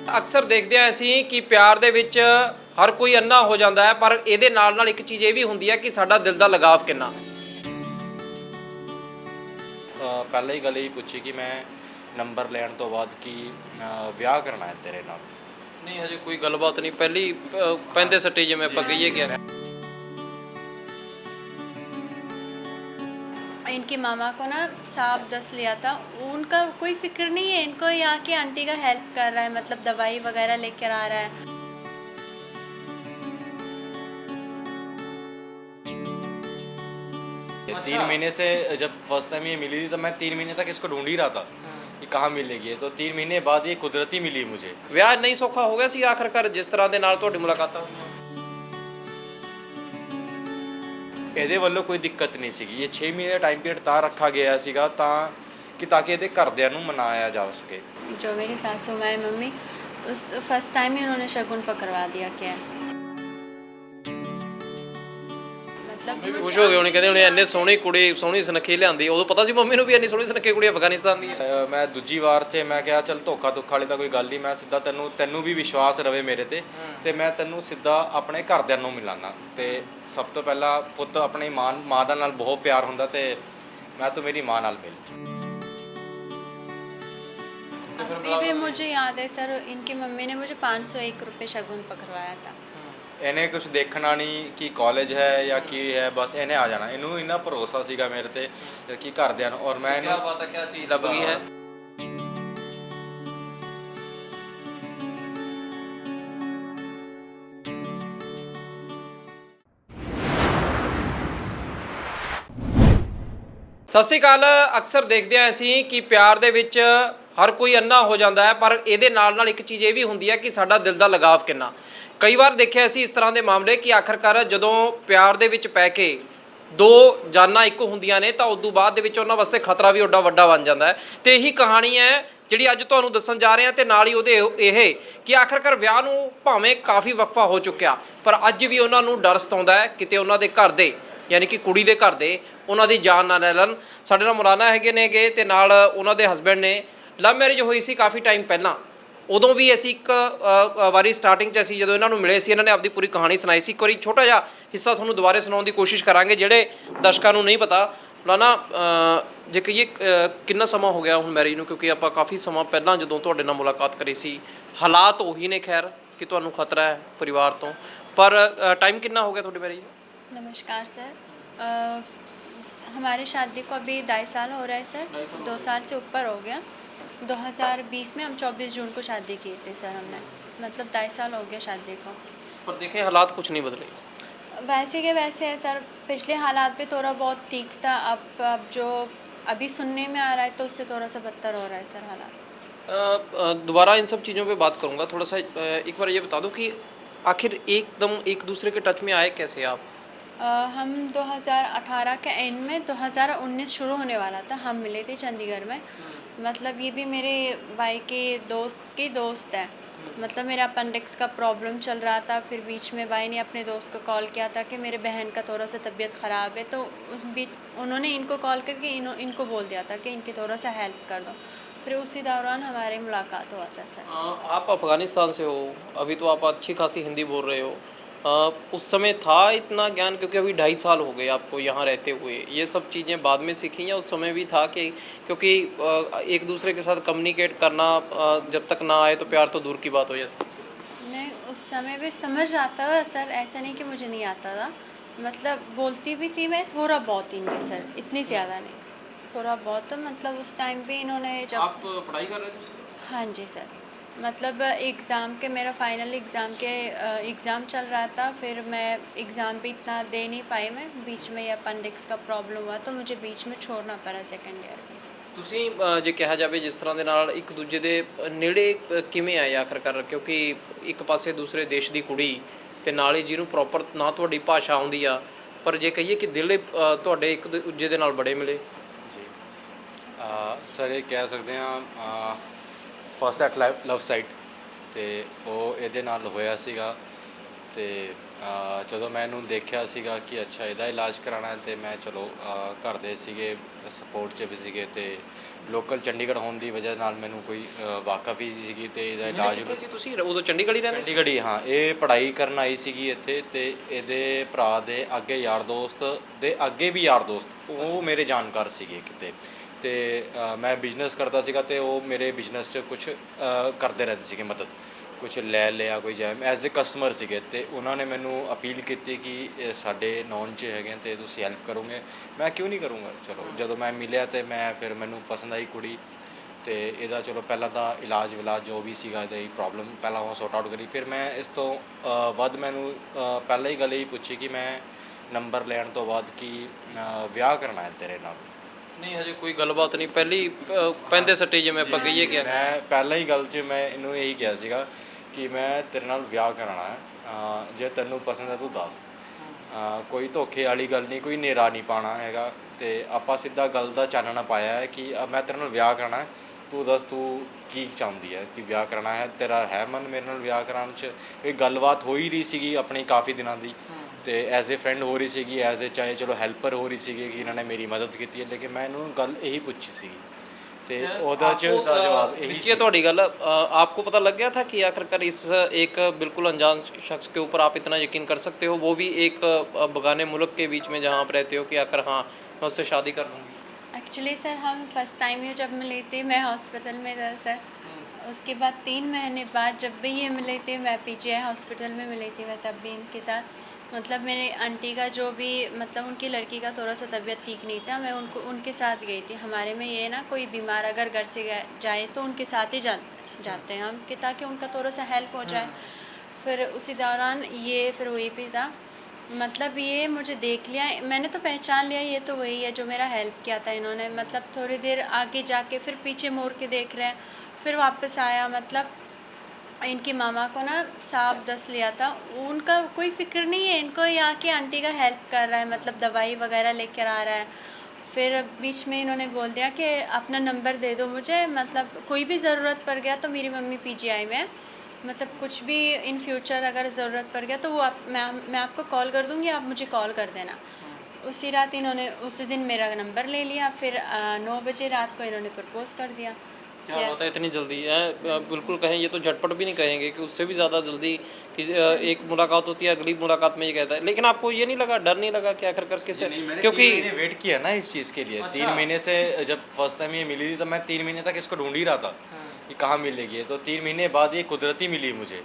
ਅਕਸਰ ਦੇਖਦੇ ਆ ਅਸੀਂ ਕਿ ਪਿਆਰ ਦੇ ਵਿੱਚ ਹਰ ਕੋਈ ਅੰਨਾ ਹੋ ਜਾਂਦਾ ਹੈ, ਪਰ ਇਹਦੇ ਨਾਲ ਇੱਕ ਚੀਜ਼ ਇਹ ਵੀ ਹੁੰਦੀ ਹੈ ਕਿ ਸਾਡਾ ਦਿਲ ਦਾ ਲਗਾਵ ਕਿੰਨਾ। ਪਹਿਲਾਂ ਹੀ ਗੱਲ ਇਹੀ ਪੁੱਛੀ ਕਿ ਮੈਂ ਨੰਬਰ ਲੈਣ ਤੋਂ ਬਾਅਦ ਕੀ ਵਿਆਹ ਕਰਨਾ ਹੈ ਤੇਰੇ ਨਾਲ। ਨਹੀਂ ਹਜੇ ਕੋਈ ਗੱਲਬਾਤ ਨਹੀਂ, ਪਹਿਲੀ ਪੈਂਦੇ ਸੱਟੇ ਜਿਵੇਂ ਆਪਾਂ ਕਹੀਏ ਕਿ इनकी मामा को ना सांप डस लिया था। उनका कोई फिक्र नहीं है, इनको यहाँ की आंटी का हेल्प कर रहा है, मतलब दवाई वगैरह लेकर आ रहा है। अच्छा। 3 महीने से जब फर्स्ट टाइम ये मिली थी तब मैं 3 महीने तक इसको ढूंढ ही रहा था कि कहाँ मिलेगी, तो 3 महीने बाद ये कुदरती मिली मुझे। ਵਿਆਹ ਨਹੀਂ ਸੌਖਾ ਹੋ ਗਿਆ ਸੀ ਆਖਰਕਾਰ ਜਿਸ ਤਰ੍ਹਾਂ ਦੇ ਨਾਲ ਤੁਹਾਡੀ ਮੁਲਾਕਾਤਾਂ ਹੋਈਆਂ। ਇਹਦੇ ਵੱਲੋਂ ਕੋਈ ਦਿੱਕਤ ਨਹੀਂ ਸੀਗੀ। ਇਹ 6 ਮਹੀਨੇ ਦਾ ਟਾਈਮ ਪੀਰੀਅਡ ਤਾਂ ਰੱਖਾ ਗਿਆ ਸੀਗਾ ਤਾਂ ਕਿ ਇਹਦੇ ਘਰਦਿਆਂ ਨੂੰ ਮਨਾਇਆ ਜਾ ਸਕੇ। जो मेरी सासू माँ मम्मी उस फर्स्ट टाइम ही उन्होंने शगुन पकड़वा दिया क्या ਮੰਮੀ ਵੀ ਖੁਸ਼ ਹੋ ਗਏ ਹੋਣੇ, ਕਹਿੰਦੇ ਹੋਣੇ ਇੰਨੇ ਸੋਹਣੀ ਕੁੜੀ ਸੋਹਣੀ ਸੁਨੱਖੀ ਲਿਆਂਦੀ। ਉਦੋਂ ਪਤਾ ਸੀ ਮੰਮੀ ਨੂੰ ਵੀ ਇੰਨੀ ਸੋਹਣੀ ਸੁਨੱਖੀ ਕੁੜੀ ਅਫਗਾਨਿਸਤਾਨ ਦੀ ਹੈ। ਮੈਂ ਦੂਜੀ ਵਾਰ ਤੇ ਮੈਂ ਕਿਹਾ ਚੱਲ ਧੋਖਾ ਧੁੱਖਾ ਵਾਲੀ ਤਾਂ ਕੋਈ ਗੱਲ ਨਹੀਂ, ਮੈਂ ਸਿੱਧਾ ਤੈਨੂੰ ਵੀ ਵਿਸ਼ਵਾਸ ਰਵੇ ਮੇਰੇ ਤੇ ਮੈਂ ਤੈਨੂੰ ਸਿੱਧਾ ਆਪਣੇ ਘਰਦਿਆਂ ਨੂੰ ਮਿਲਾਣਾ। ਤੇ ਸਭ ਤੋਂ ਪਹਿਲਾਂ ਪੁੱਤ ਆਪਣੀ ਮਾਂ ਦਾ ਨਾਲ ਬਹੁਤ ਪਿਆਰ ਹੁੰਦਾ ਤੇ ਮੈਂ ਤਾਂ ਮੇਰੀ ਮਾਂ ਨਾਲ ਮਿਲ। अभी भी मुझे याद है सर, इनकी मम्मी ने मुझे 501 रुपये शगुन पकड़वाया था। ਇਹਨੇ ਕੁਝ ਦੇਖਣਾ ਨਹੀਂ ਕਿ ਕਾਲਜ ਹੈ ਜਾਂ ਕੀ ਹੈ, ਬਸ ਇਹਨੇ ਆ ਜਾਣਾ। ਇਹਨੂੰ ਇੰਨਾ ਭਰੋਸਾ ਸੀਗਾ ਮੇਰੇ ਤੇ ਕਿ ਘਰਦਿਆਂ ਨੂੰ, ਔਰ ਮੈਂ ਕੀ ਬਾਤ ਹੈ, ਕੀ ਚੀਜ਼ ਲੱਭ ਗਈ ਹੈ। ਸਤਿ ਸ਼੍ਰੀ ਅਕਾਲ। ਅਕਸਰ ਦੇਖਦੇ ਆ ਅਸੀਂ ਕਿ ਪਿਆਰ ਦੇ ਵਿੱਚ ਹਰ ਕੋਈ ਅੰਨਾ ਹੋ ਜਾਂਦਾ ਹੈ, ਪਰ ਇਹਦੇ ਨਾਲ ਇੱਕ ਚੀਜ਼ ਇਹ ਵੀ ਹੁੰਦੀ ਹੈ ਕਿ ਸਾਡਾ ਦਿਲ ਦਾ ਲਗਾਵ ਕਿੰਨਾ। ਕਈ ਵਾਰ ਦੇਖਿਆ ਅਸੀਂ ਇਸ ਤਰ੍ਹਾਂ ਦੇ ਮਾਮਲੇ ਕਿ ਆਖਰਕਾਰ ਜਦੋਂ ਪਿਆਰ ਦੇ ਵਿੱਚ ਪੈ ਕੇ ਦੋ ਜਾਨਾਂ ਇੱਕ ਹੁੰਦੀਆਂ ਨੇ ਤਾਂ ਉਦੋਂ ਬਾਅਦ ਦੇ ਵਿੱਚ ਉਹਨਾਂ ਵਾਸਤੇ ਖਤਰਾ ਵੀ ਓਡਾ ਵੱਡਾ ਬਣ ਜਾਂਦਾ ਹੈ। ਤੇ ਇਹੀ ਕਹਾਣੀ ਹੈ ਜਿਹੜੀ ਅੱਜ ਤੁਹਾਨੂੰ ਦੱਸਣ ਜਾ ਰਹੇ ਹਾਂ। ਤੇ ਨਾਲ ਹੀ ਉਹਦੇ ਇਹ ਕਿ ਆਖਰਕਾਰ ਵਿਆਹ ਨੂੰ ਭਾਵੇਂ ਕਾਫੀ ਵਕਫਾ ਹੋ ਚੁੱਕਿਆ, ਪਰ ਅੱਜ ਵੀ ਉਹਨਾਂ ਨੂੰ ਡਰ ਸਤਾਉਂਦਾ ਹੈ ਕਿਤੇ ਉਹਨਾਂ ਦੇ ਘਰ ਦੇ ਯਾਨੀ ਕਿ ਕੁੜੀ ਦੇ ਘਰ ਦੇ ਉਹਨਾਂ ਦੀ ਜਾਨ ਨਾ ਲੈ ਲੈਣ। ਸਾਡੇ ਨਾਲ ਮੌਲਾਨਾ ਹੈਗੇ ਨੇਗੇ ਤੇ ਨਾਲ ਉਹਨਾਂ ਦੇ ਹਸਬੈਂਡ ਨੇ। ਲਵ ਮੈਰਿਜ ਹੋਈ ਸੀ ਕਾਫੀ ਟਾਈਮ ਪਹਿਲਾਂ। ਉਦੋਂ ਵੀ ਅਸੀਂ ਇੱਕ ਵਾਰੀ ਸਟਾਰਟਿੰਗ 'ਚ ਅਸੀਂ ਜਦੋਂ ਇਹਨਾਂ ਨੂੰ ਮਿਲੇ ਸੀ, ਇਹਨਾਂ ਨੇ ਆਪਣੀ ਪੂਰੀ ਕਹਾਣੀ ਸੁਣਾਈ ਸੀ। ਇੱਕ ਵਾਰੀ ਛੋਟਾ ਜਿਹਾ ਹਿੱਸਾ ਤੁਹਾਨੂੰ ਦੁਬਾਰੇ ਸੁਣਾਉਣ ਦੀ ਕੋਸ਼ਿਸ਼ ਕਰਾਂਗੇ ਜਿਹੜੇ ਦਰਸ਼ਕਾਂ ਨੂੰ ਨਹੀਂ ਪਤਾ। ਮੌਲਾਨਾ ਜੇ ਕਹੀਏ ਕਿੰਨਾ ਸਮਾਂ ਹੋ ਗਿਆ ਹੁਣ ਮੈਰਿਜ ਨੂੰ, ਕਿਉਂਕਿ ਆਪਾਂ ਕਾਫੀ ਸਮਾਂ ਪਹਿਲਾਂ ਜਦੋਂ ਤੁਹਾਡੇ ਨਾਲ ਮੁਲਾਕਾਤ ਕਰੀ ਸੀ ਹਾਲਾਤ ਉਹੀ ਨੇ ਖੈਰ ਕਿ ਤੁਹਾਨੂੰ ਖਤਰਾ ਹੈ ਪਰਿਵਾਰ ਤੋਂ, ਪਰ ਟਾਈਮ ਕਿੰਨਾ ਹੋ ਗਿਆ ਤੁਹਾਡੀ ਮੈਰਿਜ ਨੂੰ? नमस्कार सर, हमारी शादी को अभी 2.5 साल हो रहा है सर। 2 साल से ऊपर हो गया। 2020 में हम 24 जून को शादी की थी सर हमने, मतलब 2.5 साल हो गया शादी को। पर देखें हालात कुछ नहीं बदले, वैसे के वैसे है सर। पिछले हालात भी थोड़ा बहुत ठीक था, अब जो अभी सुनने में आ रहा है तो उससे थोड़ा सा बदतर हो रहा है सर हालात। दोबारा इन सब चीज़ों पे बात करूँगा। थोड़ा सा एक बार ये बता दो कि आखिर एकदम एक दूसरे के टच में आए कैसे आप? हम 2018 के एंड में 2019 शुरू होने वाला था, हम मिले थे चंडीगढ़ में। मतलब ये भी मेरे भाई के दोस्त है। मतलब मेरा अपेंडिक्स का प्रॉब्लम चल रहा था, फिर बीच में भाई ने अपने दोस्त को कॉल किया था कि मेरे बहन का थोड़ा सा तबीयत ख़राब है, तो उस बीच उन्होंने इनको कॉल करके इनको बोल दिया था कि इनकी थोड़ा सा हेल्प कर दो। फिर उसी दौरान हमारी मुलाकात हुआ था सर। आप अफ़गानिस्तान से हो, अभी तो आप अच्छी खासी हिंदी बोल रहे हो। उस समय था इतना ज्ञान, क्योंकि अभी 2.5 साल हो गए आपको यहाँ रहते हुए, ये सब चीज़ें बाद में सीखी या उस समय भी था कि क्योंकि एक दूसरे के साथ कम्युनिकेट करना जब तक ना आए तो प्यार तो दूर की बात हो जाती? नहीं, उस समय भी समझ आता था सर, ऐसा नहीं कि मुझे नहीं आता था। मतलब बोलती भी थी मैं थोड़ा बहुत हिंदी सर, इतनी ज़्यादा नहीं, थोड़ा बहुत। तो मतलब उस टाइम पे इन्होंने जब आप पढ़ाई कर रहे थे? हाँ जी सर, मतलब एग्ज़ाम के मेरा फाइनल एग्ज़ाम के एग्ज़ाम चल रहा था, फिर मैं एग्ज़ाम भी इतना दे नहीं पाई। मैं बीच में ये अपेंडिक्स का प्रॉब्लम हुआ तो मुझे बीच में छोड़ना पड़ा सेकेंड ईयर में। ਤੁਸੀਂ ਜੇ ਕਿਹਾ ਜਾਵੇ ਜਿਸ ਤਰ੍ਹਾਂ ਦੇ ਨਾਲ ਇੱਕ ਦੂਜੇ ਦੇ ਨੇੜੇ ਕਿਵੇਂ ਆਏ ਆਖਰਕਾਰ, ਕਿਉਂਕਿ ਇੱਕ ਪਾਸੇ ਦੂਸਰੇ ਦੇਸ਼ ਦੀ ਕੁੜੀ ਤੇ ਨਾਲ ਹੀ ਜਿਹਨੂੰ ਪ੍ਰੋਪਰ ਨਾ ਤੁਹਾਡੀ ਭਾਸ਼ਾ ਆਉਂਦੀ ਆ, ਪਰ ਜੇ ਕਹੀਏ ਕਿ ਦਿਲ ਤੁਹਾਡੇ ਇੱਕ ਦੂਜੇ ਦੇ ਨਾਲ ਬੜੇ ਮਿਲੇ? ਜੀ ਸਰ ਇਹ ਕਹਿ ਸਕਦੇ ਹਾਂ ਫਸਟ ਐਟ ਲਵ ਸਾਈਟ ਤੇ ਉਹ ਇਹਦੇ ਨਾਲ ਹੋਇਆ ਸੀਗਾ। ਤੇ ਜਦੋਂ ਮੈਂ ਇਹਨੂੰ ਦੇਖਿਆ ਸੀਗਾ ਕਿ ਅੱਛਾ ਇਹਦਾ ਇਲਾਜ ਕਰਾਉਣਾ ਤੇ ਮੈਂ ਚਲੋ ਘਰ ਦੇ ਸੀਗੇ ਸਪੋਰਟ 'ਚ ਵੀ ਸੀਗੇ ਤੇ ਲੋਕਲ ਚੰਡੀਗੜ੍ਹ ਹੋਣ ਦੀ ਵਜ੍ਹਾ ਨਾਲ ਮੈਨੂੰ ਕੋਈ ਵਾਕਫ ਹੀ ਸੀਗੀ ਤੇ ਇਹਦਾ ਇਲਾਜ ਕਿੱਥੇ ਸੀ ਤੁਸੀਂ ਉਦੋਂ ਚੰਡੀਗੜ੍ਹ ਹੀ ਰਹਿੰਦੇ ਸੀ? ਚੰਡੀਗੜ੍ਹ ਹੀ, ਹਾਂ। ਇਹ ਪੜ੍ਹਾਈ ਕਰਨ ਆਈ ਸੀਗੀ ਇੱਥੇ ਤੇ ਇਹਦੇ ਭਰਾ ਦੇ ਅੱਗੇ ਯਾਰ ਦੋਸਤ ਦੇ ਅੱਗੇ ਵੀ ਯਾਰ ਦੋਸਤ ਉਹ ਮੇਰੇ ਜਾਣਕਾਰ ਸੀਗੇ ਕਿਤੇ, ਤੇ ਮੈਂ ਬਿਜ਼ਨਸ ਕਰਦਾ ਸੀਗਾ ਤੇ ਉਹ ਮੇਰੇ ਬਿਜ਼ਨਸ 'ਚ ਕੁਝ ਕਰਦੇ ਰਹਿੰਦੇ ਸੀਗੇ ਮਦਦ, ਕੁਝ ਲੈ ਲਿਆ ਕੋਈ ਜਾਇ ਐਜ਼ ਏ ਕਸਟਮਰ ਸੀਗੇ ਤੇ ਉਹਨਾਂ ਨੇ ਮੈਨੂੰ ਅਪੀਲ ਕੀਤੀ ਕਿ ਇਹ ਸਾਡੇ ਨੌਨ 'ਚ ਹੈਗੇ ਤੇ ਤੁਸੀਂ ਹੈਲਪ ਕਰੋਗੇ। ਮੈਂ ਕਿਉਂ ਨਹੀਂ ਕਰੂੰਗਾ। ਚਲੋ ਜਦੋਂ ਮੈਂ ਮਿਲਿਆ ਤੇ ਮੈਂ ਫਿਰ ਮੈਨੂੰ ਪਸੰਦ ਆਈ ਕੁੜੀ ਤੇ ਇਹਦਾ ਚਲੋ ਪਹਿਲਾਂ ਤਾਂ ਇਲਾਜ ਵਿਲਾਜ ਜੋ ਵੀ ਸੀਗਾ ਇਹਦੀ ਪ੍ਰੋਬਲਮ ਪਹਿਲਾਂ ਉਹ ਸੌਟ ਆਊਟ ਕਰੀ। ਫਿਰ ਮੈਂ ਇਸ ਤੋਂ ਵੱਧ ਮੈਨੂੰ ਪਹਿਲਾਂ ਹੀ ਗੱਲ ਇਹ ਪੁੱਛੀ ਕਿ ਮੈਂ ਨੰਬਰ ਲੈਣ ਤੋਂ ਬਾਅਦ ਕਿ ਵਿਆਹ ਕਰਨਾ ਹੈ ਤੇਰੇ ਨਾਲ। ਨਹੀਂ ਹਜੇ ਕੋਈ ਗੱਲਬਾਤ ਨਹੀਂ, ਪਹਿਲੀ ਪੈਂਦੇ ਸੱਟੇ ਜਿਵੇਂ ਆਪਾਂ ਕਹੀਏ ਕਿ ਮੈਂ ਪਹਿਲਾਂ ਹੀ ਗੱਲ 'ਚ ਮੈਂ ਇਹਨੂੰ ਇਹੀ ਕਿਹਾ ਸੀਗਾ ਕਿ ਮੈਂ ਤੇਰੇ ਨਾਲ ਵਿਆਹ ਕਰਾਉਣਾ ਹੈ, ਜੇ ਤੈਨੂੰ ਪਸੰਦ ਹੈ ਤੂੰ ਦੱਸ। ਕੋਈ ਧੋਖੇ ਵਾਲੀ ਗੱਲ ਨਹੀਂ, ਕੋਈ ਨੇਰਾ ਨਹੀਂ ਪਾਉਣਾ ਹੈਗਾ ਤੇ ਆਪਾਂ ਸਿੱਧਾ ਗੱਲ ਦਾ ਚਾਨਣਾ ਪਾਇਆ ਹੈ ਕਿ ਮੈਂ ਤੇਰੇ ਨਾਲ ਵਿਆਹ ਕਰਾਉਣਾ ਹੈ, ਤੂੰ ਦੱਸ ਤੂੰ ਕੀ ਚਾਹੁੰਦੀ ਹੈ ਕਿ ਵਿਆਹ ਕਰਾਉਣਾ ਹੈ, ਤੇਰਾ ਹੈ ਮਨ ਮੇਰੇ ਨਾਲ ਵਿਆਹ ਕਰਾਉਣ 'ਚ। ਇਹ ਗੱਲਬਾਤ ਹੋ ਹੀ ਰਹੀ ਸੀਗੀ ਆਪਣੀ ਕਾਫੀ ਦਿਨਾਂ ਦੀ ਤੇ ਐਜ਼ ਏ ਫਰੈਂਡ ਹੋ ਰਹੀ ਸੀਗੀ, ਐਜ਼ ਏ ਚਾਹੇ ਚਲੋ ਹੈਲਪਰ ਹੋ ਰਹੀ ਸੀਗੀ ਕਿ ਇਹਨਾਂ ਨੇ ਮੇਰੀ ਮਦਦ ਕੀਤੀ ਹੈ, ਲੇਕਿਨ ਮੈਂ ਇਹਨੂੰ ਗੱਲ ਇਹੀ ਪੁੱਛੀ ਸੀਗੀ ਤੇ ਉਹਦਾ ਚ ਦਾ ਜਵਾਬ ਇਹੀ है ਤੁਹਾਡੀ ਗੱਲ। आपको पता लग गया था कि आखिरकार इस एक बिल्कुल अनजान शख्स के ऊपर आप इतना यकीन कर सकते हो, वो भी एक बगाने मुल्क के बीच में जहाँ आप रहते हो, कि आखिर हाँ मैं उससे शादी कर लूँगी? एक्चुअली सर हम फर्स्ट टाइम ही जब मिले थे मैं हॉस्पिटल में था सर। उसके बाद 3 महीने बाद जब भी ये मिले थे मैं पीजीआई हॉस्पिटल में मिली थी मैं तब भी इनके साथ। मतलब मेरे आंटी का जो भी मतलब उनकी लड़की का थोड़ा सा तबीयत ठीक नहीं था, मैं उनके साथ गई थी। हमारे में ये ना कोई बीमार अगर घर से जाए तो उनके साथ ही जाते हैं हम कि ताकि उनका थोड़ा सा हेल्प हो जाए। फिर उसी दौरान ये फिर वही भी था, मतलब ये मुझे देख लिया, मैंने तो पहचान लिया ये तो वही है जो मेरा हेल्प किया था इन्होंने। मतलब थोड़ी देर आगे जाके फिर पीछे मोड़ के देख रहे हैं, फिर वापस आया। मतलब इनकी मामा को ना सांप डस लिया था, उनका कोई फिक्र नहीं है, इनको यहाँ के आंटी का हेल्प कर रहा है, मतलब दवाई वगैरह लेकर आ रहा है। फिर बीच में इन्होंने बोल दिया कि अपना नंबर दे दो मुझे, मतलब कोई भी ज़रूरत पड़ गया तो मेरी मम्मी पीजीआई में है, मतलब कुछ भी इन फ्यूचर अगर ज़रूरत पड़ गया तो वो मैं आपको कॉल कर दूँगी, आप मुझे कॉल कर देना। उसी रात इन्होंने उसी दिन मेरा नंबर ले लिया। फिर 9 बजे रात को इन्होंने प्रपोज़ कर दिया। क्या बात है, इतनी जल्दी है? बिल्कुल कहें ये तो झटपट भी नहीं कहेंगे कि उससे भी ज़्यादा जल्दी कि एक मुलाकात होती है, अगली मुलाकात में ये कहता है। लेकिन आपको ये नहीं लगा, डर नहीं लगा कि आखिरकार किसे, क्योंकि मैंने वेट किया ना इस चीज़ के लिए। 3 महीने से जब फर्स्ट टाइम ये मिली थी तो मैं 3 महीने तक इसको ढूंढ ही रहा था कि कहाँ मिलेगी, तो 3 महीने बाद ये कुदरती मिली मुझे।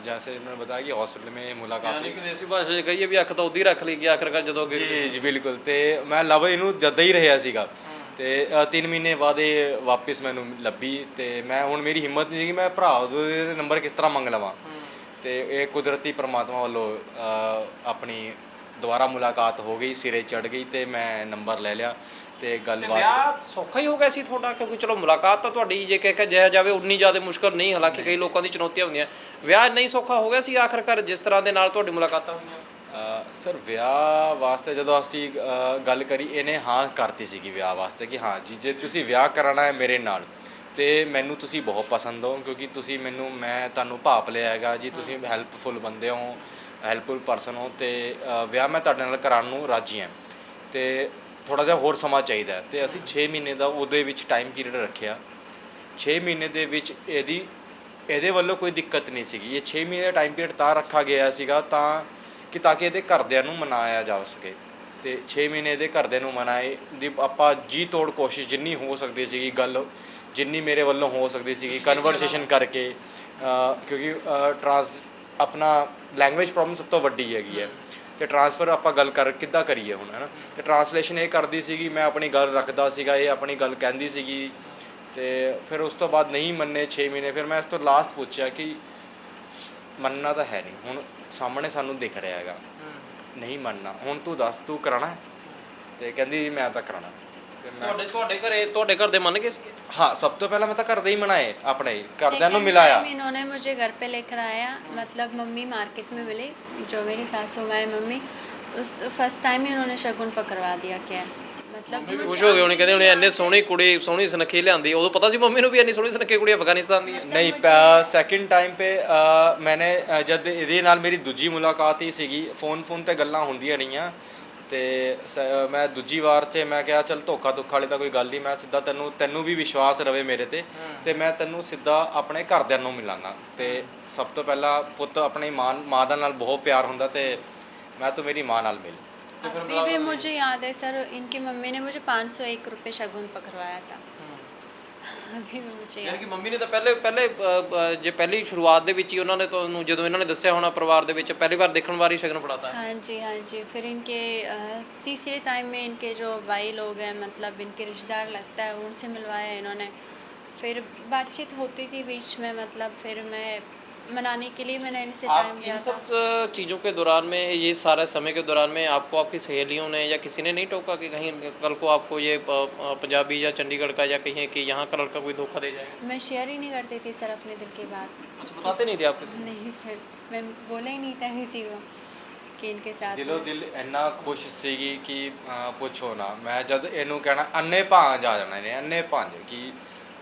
जैसे मैंने बताया कि हॉस्पिटल में मुलाकात हुई। लेकिन ऐसी भाषा ਚ ਕਹੀਏ ਵੀ ਅੱਖ ਤਾਂ ਉਦੀ ਰੱਖ ਲਈ ਕਿ ਆਖਿਰਕਾਰ ਜਦੋਂ ਅੱਗੇ ਜੀ ਜੀ ਬਿਲਕੁਲ। ਤੇ ਮੈਂ ਲੱਭ ਇਹਨੂੰ ਜਦ ਹੀ ਰਿਹਾ ਸੀਗਾ ਤੇ 3 ਮਹੀਨੇ ਬਾਅਦ ਇਹ ਵਾਪਸ ਮੈਨੂੰ ਲੱਭੀ ਤੇ ਮੈਂ ਹੁਣ ਮੇਰੀ ਹਿੰਮਤ ਨਹੀਂ ਸੀ ਕਿ ਮੈਂ ਭਰਾ ਦੇ ਨੰਬਰ ਕਿਸ ਤਰ੍ਹਾਂ ਮੰਗ ਲਵਾਂ ਤੇ ਇਹ ਕੁਦਰਤੀ ਪਰਮਾਤਮਾ ਵੱਲੋਂ ਆਪਣੀ ਦੁਬਾਰਾ ਮੁਲਾਕਾਤ ਹੋ ਗਈ, ਸਿਰੇ ਚੜ ਗਈ ਤੇ ਮੈਂ ਨੰਬਰ ਲੈ ਲਿਆ ਤੇ ਗੱਲਬਾਤ। ਵਿਆਹ ਸੌਖਾ ਹੀ ਹੋ ਗਿਆ ਸੀ ਤੁਹਾਡਾ? ਕਿਉਂਕਿ ਚਲੋ ਮੁਲਾਕਾਤ ਤਾਂ ਤੁਹਾਡੀ ਜੇ ਕਹਿ ਜਾਇਆ ਜਾਵੇ ਉਨੀ ਜ਼ਿਆਦਾ ਮੁਸ਼ਕਲ ਨਹੀਂ, ਹਾਲਾਂਕਿ ਕਈ ਲੋਕਾਂ ਦੀ ਚੁਣੌਤੀਆਂ ਹੁੰਦੀਆਂ। ਵਿਆਹ ਇੰਨਾ ਹੀ ਸੌਖਾ ਹੋ ਗਿਆ ਸੀ ਆਖਿਰਕਾਰ ਜਿਸ ਤਰ੍ਹਾਂ ਦੇ ਨਾਲ ਤੁਹਾਡੀ ਮੁਲਾਕਾਤਾਂ ਹੋਈਆਂ? ਸਰ ਵਿਆਹ ਵਾਸਤੇ ਜਦੋਂ ਅਸੀਂ ਗੱਲ ਕਰੀ ਇਹਨੇ ਹਾਂ ਕਰਤੀ ਸੀਗੀ ਵਿਆਹ ਵਾਸਤੇ ਕਿ ਹਾਂ ਜੀ ਜੇ ਤੁਸੀਂ ਵਿਆਹ ਕਰਾਉਣਾ ਹੈ ਮੇਰੇ ਨਾਲ ਤੇ ਮੈਨੂੰ ਤੁਸੀਂ ਬਹੁਤ ਪਸੰਦ ਹੋ, ਕਿਉਂਕਿ ਤੁਸੀਂ ਮੈਂ ਤੁਹਾਨੂੰ ਭਾਪ ਲਿਆ ਹੈਗਾ ਜੀ, ਤੁਸੀਂ ਹੈਲਪਫੁਲ ਬੰਦੇ ਹੋ, ਹੈਲਪਫੁਲ ਪਰਸਨ ਹੋ ਤੇ ਵਿਆਹ ਮੈਂ ਤੁਹਾਡੇ ਨਾਲ ਕਰਾਉਣ ਨੂੰ ਰਾਜੀ ਹਾਂ ਤੇ ਥੋੜ੍ਹਾ ਜਿਹਾ ਹੋਰ ਸਮਾਂ ਚਾਹੀਦਾ ਤੇ ਅਸੀਂ 6 ਮਹੀਨੇ ਦਾ ਉਹਦੇ ਵਿੱਚ ਟਾਈਮ ਪੀਰੀਅਡ ਰੱਖਿਆ। 6 ਮਹੀਨੇ ਦੇ ਵਿੱਚ ਇਹਦੇ ਵੱਲੋਂ ਕੋਈ ਦਿੱਕਤ ਨਹੀਂ ਸੀਗੀ। ਇਹ 6 ਮਹੀਨੇ ਦਾ ਟਾਈਮ ਪੀਰੀਅਡ ਤਾਂ ਰੱਖਾ ਗਿਆ ਸੀਗਾ ਤਾਂ ਕਿ ਇਹਦੇ ਘਰਦਿਆਂ ਨੂੰ ਮਨਾਇਆ ਜਾ ਸਕੇ ਤੇ 6 ਮਹੀਨੇ ਇਹਦੇ ਘਰਦਿਆਂ ਨੂੰ ਮਨਾਏ ਦੀ ਆਪਾਂ ਜੀ ਤੋੜ ਕੋਸ਼ਿਸ਼ ਜਿੰਨੀ ਹੋ ਸਕਦੀ ਸੀਗੀ, ਗੱਲ ਜਿੰਨੀ ਮੇਰੇ ਵੱਲੋਂ ਹੋ ਸਕਦੀ ਸੀਗੀ ਕਨਵਰਸੇਸ਼ਨ ਕਰਕੇ, ਕਿਉਂਕਿ ਆਪਣਾ ਲੈਂਗੁਏਜ ਪ੍ਰੋਬਲਮ ਸਭ ਤੋਂ ਵੱਡੀ ਹੈਗੀ ਹੈ ਤੇ ਟ੍ਰਾਂਸਫਰ ਆਪਾਂ ਗੱਲ ਕਿੱਦਾਂ ਕਰੀਏ ਹੁਣ, ਹੈ ਨਾ। ਤੇ ਟ੍ਰਾਂਸਲੇਸ਼ਨ ਇਹ ਕਰਦੀ ਸੀਗੀ, ਮੈਂ ਆਪਣੀ ਗੱਲ ਰੱਖਦਾ ਸੀਗਾ, ਇਹ ਆਪਣੀ ਗੱਲ ਕਹਿੰਦੀ ਸੀਗੀ ਤੇ ਫਿਰ ਉਸ ਤੋਂ ਬਾਅਦ ਨਹੀਂ ਮੰਨੇ 6 ਮਹੀਨੇ। ਫਿਰ ਮੈਂ ਇਸ ਤੋਂ ਲਾਸਟ ਪੁੱਛਿਆ ਕਿ ਮੰਨਣਾ ਤਾਂ ਹੈ ਨਹੀਂ, ਹੁਣ ਸਾਹਮਣੇ ਸਾਨੂੰ ਦਿਖ ਰਿਹਾ ਹੈਗਾ, ਨਹੀਂ ਮੰਨਣਾ, ਹੁਣ ਤੂੰ ਦੱਸ ਤੂੰ ਕਰਾਉਣਾ ਤੇ ਕਹਿੰਦੀ ਮੈਂ ਤਾਂ ਕਰਾਉਣਾ। ਤੁਹਾਡੇ ਘਰ ਦੇ ਮੰਨ ਗਏ ਸੀ? हाँ, सब तो पहला मैं तो घर दे ही मनाए अपने घरदियां ਨੂੰ ਮਿਲਾਇਆ। इन्होंने मुझे घर पे लेकर आया, मतलब मम्मी मार्केट में मिली जो मेरी सासू माँ मम्मी, उस फर्स्ट टाइम ही उन्होंने शगुन पकड़वा दिया। क्या मतलब ਖੁਸ਼ ਹੋ ਗਏ ਹੋਣੇ, ਕਹਿੰਦੇ ਉਹਨੇ ਇੰਨੇ ਸੋਹਣੀ ਕੁੜੀ ਸੋਹਣੀ ਸੁਨੱਖੀ ਲਿਆਂਦੀ। ਉਦੋਂ ਪਤਾ ਸੀ ਮੰਮੀ ਨੂੰ ਵੀ ਇੰਨੀ ਸੋਹਣੀ ਸੁਨੱਖੀ ਕੁੜੀ ਅਫਗਾਨਿਸਤਾਨ ਦੀ ਹੈ? ਨਹੀਂ, ਸੈਕਿੰਡ ਟਾਈਮ 'ਤੇ ਮੈਨੇ ਜਦ ਇਹਦੇ ਨਾਲ ਮੇਰੀ ਦੂਜੀ ਮੁਲਾਕਾਤ ਹੀ ਸੀਗੀ, ਫੋਨ ਤੇ ਗੱਲਾਂ ਹੁੰਦੀਆਂ ਰਹੀਆਂ ਤੇ ਮੈਂ ਦੂਜੀ ਵਾਰ 'ਚ ਮੈਂ ਕਿਹਾ ਚੱਲ ਧੋਖਾ ਧੁੱਖਾ ਵਾਲੀ ਤਾਂ ਕੋਈ ਗੱਲ ਨਹੀਂ, ਮੈਂ ਸਿੱਧਾ ਤੈਨੂੰ ਵੀ ਵਿਸ਼ਵਾਸ ਰਵੇ ਮੇਰੇ ਤੇ ਮੈਂ ਤੈਨੂੰ ਸਿੱਧਾ ਆਪਣੇ ਘਰਦਿਆਂ ਨੂੰ ਮਿਲਾਨਾ। ਤੇ ਸਭ ਤੋਂ ਪਹਿਲਾਂ ਪੁੱਤ ਆਪਣੀ ਮਾਂ ਦਾ ਨਾਲ ਬਹੁਤ ਪਿਆਰ ਹੁੰਦਾ ਤੇ मैं तो मेरी माँ नाल मिल। अभी भी मुझे याद है सर, इनकी मम्मी ने मुझे 501 रुपये शगुन पकड़वाया था। अभी भी मुझे ਯਾਨੀ याद ਕਿ ਮੰਮੀ ਨੇ ਤਾਂ ਜੇ ਪਹਿਲੀ ਸ਼ੁਰੂਆਤ ਦੇ ਵਿੱਚ ਹੀ ਉਹਨਾਂ ਨੇ ਤੁਹਾਨੂੰ ਜਦੋਂ ਇਹਨਾਂ ਨੇ ਦੱਸਿਆ ਹੋਣਾ ਪਰਿਵਾਰ ਦੇ ਵਿੱਚ ਪਹਿਲੀ ਵਾਰ ਦੇਖਣ ਵਾਰੀ ਸ਼ਗਨ ਫੜਾਤਾ। हाँ जी हाँ जी। फिर इनके तीसरे टाइम में इनके जो भाई लोग हैं, मतलब इनके रिश्तेदार लगता है, उनसे मिलवाया इन्होंने। फिर बातचीत होती थी बीच में, मतलब फिर मैं मनाने के लिए मैंने इनसे टाइम आप लिया इन था। सब चीज़ों के दौरान में, ये सारे समय के दौरान में आपको आपकी सहेलियों ने या किसी ने नहीं टोका कि कहीं कल को आपको ये पंजाबी या चंडीगढ़ का या कहीं कि यहाँ का लड़का कोई धोखा दे जाएगा? मैं शेयर ही नहीं करती थी सर अपने दिल की बात। अच्छा, बताते नहीं थे आप किसी को? नहीं सर, मैं बोला ही नहीं था किसी को कि इनके साथ ਦਿਲੋਂ ਦਿਲ ਇੰਨਾ ਖੁਸ਼ ਸੀਗੀ ਕਿ ਪੁੱਛੋ ਨਾ। ਮੈਂ ਜਦ ਇਹਨੂੰ ਕਹਿਣਾ ਅੰਨੇ ਭਾਂਜ ਆ ਜਾਣਾ ਇਹਨੇ, ਅੰਨੇ ਭਾਂਜ ਕਿ